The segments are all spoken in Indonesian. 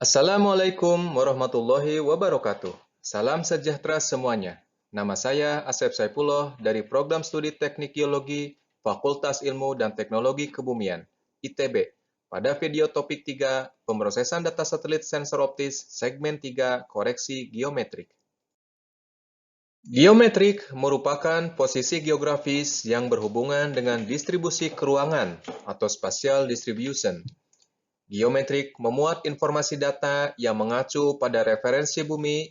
Assalamualaikum warahmatullahi wabarakatuh. Salam sejahtera semuanya. Nama saya Asep Saipullah dari Program Studi Teknik Geologi Fakultas Ilmu dan Teknologi Kebumian, ITB. Pada video topik 3, pemrosesan data satelit sensor optis, segmen 3, koreksi geometrik. Geometrik merupakan posisi geografis yang berhubungan dengan distribusi keruangan atau spatial distribution. Geometrik memuat informasi data yang mengacu pada referensi bumi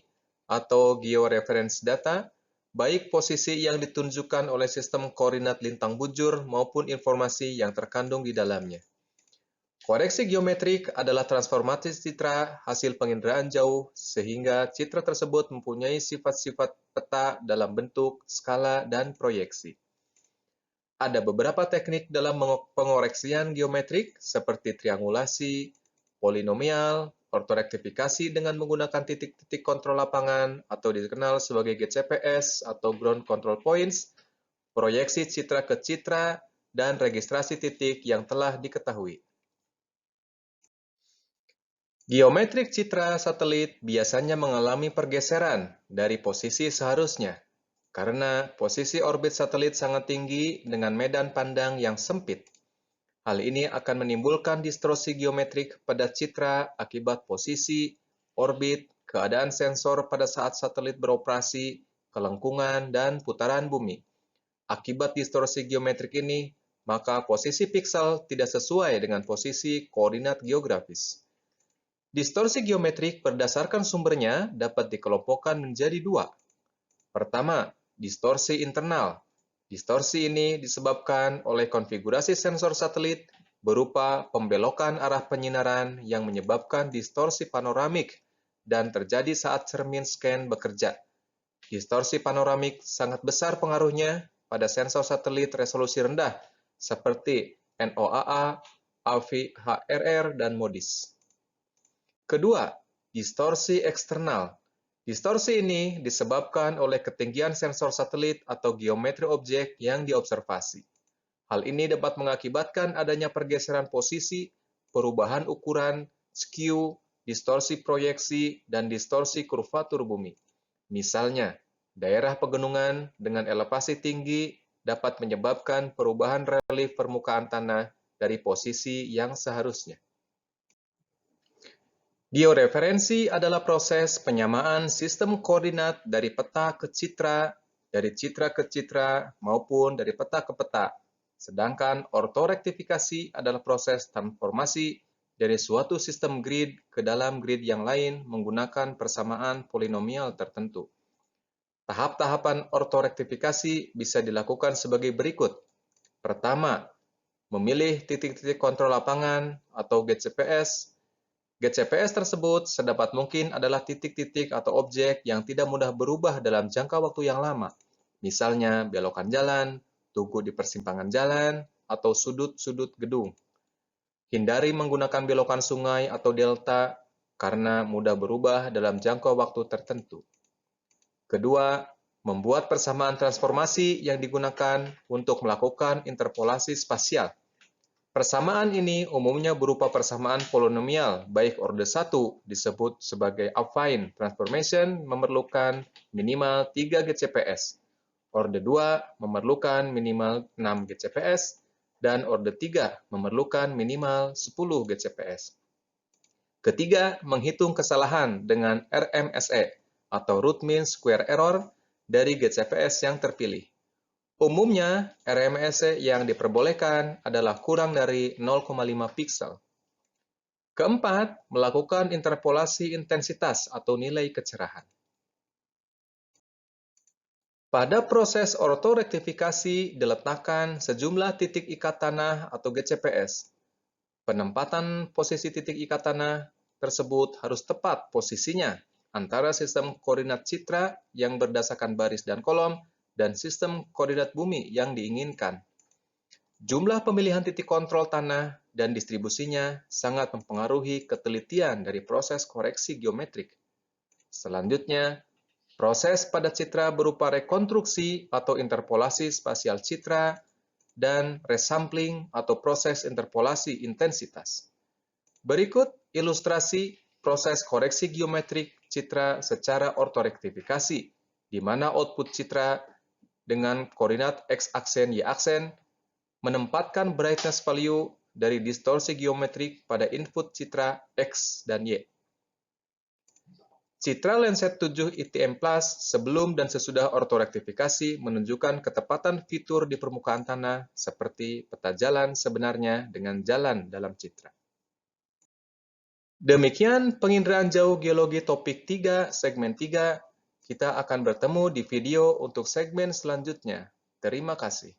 atau georeference data, baik posisi yang ditunjukkan oleh sistem koordinat lintang bujur maupun informasi yang terkandung di dalamnya. Koreksi geometrik adalah transformasi citra hasil penginderaan jauh sehingga citra tersebut mempunyai sifat-sifat peta dalam bentuk, skala, dan proyeksi. Ada beberapa teknik dalam pengoreksian geometrik seperti triangulasi, polinomial, ortorektifikasi dengan menggunakan titik-titik kontrol lapangan atau dikenal sebagai GCPS atau Ground Control Points, proyeksi citra ke citra, dan registrasi titik yang telah diketahui. Geometrik citra satelit biasanya mengalami pergeseran dari posisi seharusnya, karena posisi orbit satelit sangat tinggi dengan medan pandang yang sempit. Hal ini akan menimbulkan distorsi geometrik pada citra akibat posisi, orbit, keadaan sensor pada saat satelit beroperasi, kelengkungan, dan putaran bumi. Akibat distorsi geometrik ini, maka posisi piksel tidak sesuai dengan posisi koordinat geografis. Distorsi geometrik berdasarkan sumbernya dapat dikelompokkan menjadi dua. Pertama, distorsi internal. Distorsi ini disebabkan oleh konfigurasi sensor satelit berupa pembelokan arah penyinaran yang menyebabkan distorsi panoramik dan terjadi saat cermin scan bekerja. Distorsi panoramik sangat besar pengaruhnya pada sensor satelit resolusi rendah seperti NOAA, AVHRR, dan MODIS. Kedua, distorsi eksternal. Distorsi ini disebabkan oleh ketinggian sensor satelit atau geometri objek yang diobservasi. Hal ini dapat mengakibatkan adanya pergeseran posisi, perubahan ukuran, skew, distorsi proyeksi, dan distorsi kurvatur bumi. Misalnya, daerah pegunungan dengan elevasi tinggi dapat menyebabkan perubahan relief permukaan tanah dari posisi yang seharusnya. Georeferensi adalah proses penyamaan sistem koordinat dari peta ke citra, dari citra ke citra, maupun dari peta ke peta. Sedangkan ortorektifikasi adalah proses transformasi dari suatu sistem grid ke dalam grid yang lain menggunakan persamaan polinomial tertentu. Tahap-tahapan ortorektifikasi bisa dilakukan sebagai berikut. Pertama, memilih titik-titik kontrol lapangan atau GCPS. GCPS tersebut sedapat mungkin adalah titik-titik atau objek yang tidak mudah berubah dalam jangka waktu yang lama. Misalnya belokan jalan, tugu di persimpangan jalan, atau sudut-sudut gedung. Hindari menggunakan belokan sungai atau delta karena mudah berubah dalam jangka waktu tertentu. Kedua, membuat persamaan transformasi yang digunakan untuk melakukan interpolasi spasial. Persamaan ini umumnya berupa persamaan polinomial, baik orde 1 disebut sebagai affine transformation memerlukan minimal 3 GCPS, orde 2 memerlukan minimal 6 GCPS, dan orde 3 memerlukan minimal 10 GCPS. Ketiga, menghitung kesalahan dengan RMSE atau root mean square error dari GCPS yang terpilih. Umumnya, RMSE yang diperbolehkan adalah kurang dari 0,5 piksel. Keempat, melakukan interpolasi intensitas atau nilai kecerahan. Pada proses ortorektifikasi diletakkan sejumlah titik ikat tanah atau GCPS. Penempatan posisi titik ikat tanah tersebut harus tepat posisinya antara sistem koordinat citra yang berdasarkan baris dan kolom dan sistem koordinat bumi yang diinginkan. Jumlah pemilihan titik kontrol tanah dan distribusinya sangat mempengaruhi ketelitian dari proses koreksi geometrik. Selanjutnya, proses pada citra berupa rekonstruksi atau interpolasi spasial citra dan resampling atau proses interpolasi intensitas. Berikut ilustrasi proses koreksi geometrik citra secara ortorektifikasi, di mana output citra dengan koordinat x-aksen y-aksen menempatkan brightness value dari distorsi geometrik pada input citra X dan Y. Citra lenset 7 ITM Plus sebelum dan sesudah ortorektifikasi menunjukkan ketepatan fitur di permukaan tanah seperti peta jalan sebenarnya dengan jalan dalam citra. Demikian penginderaan jauh geologi topik 3 segmen 3. Kita akan bertemu di video untuk segmen selanjutnya. Terima kasih.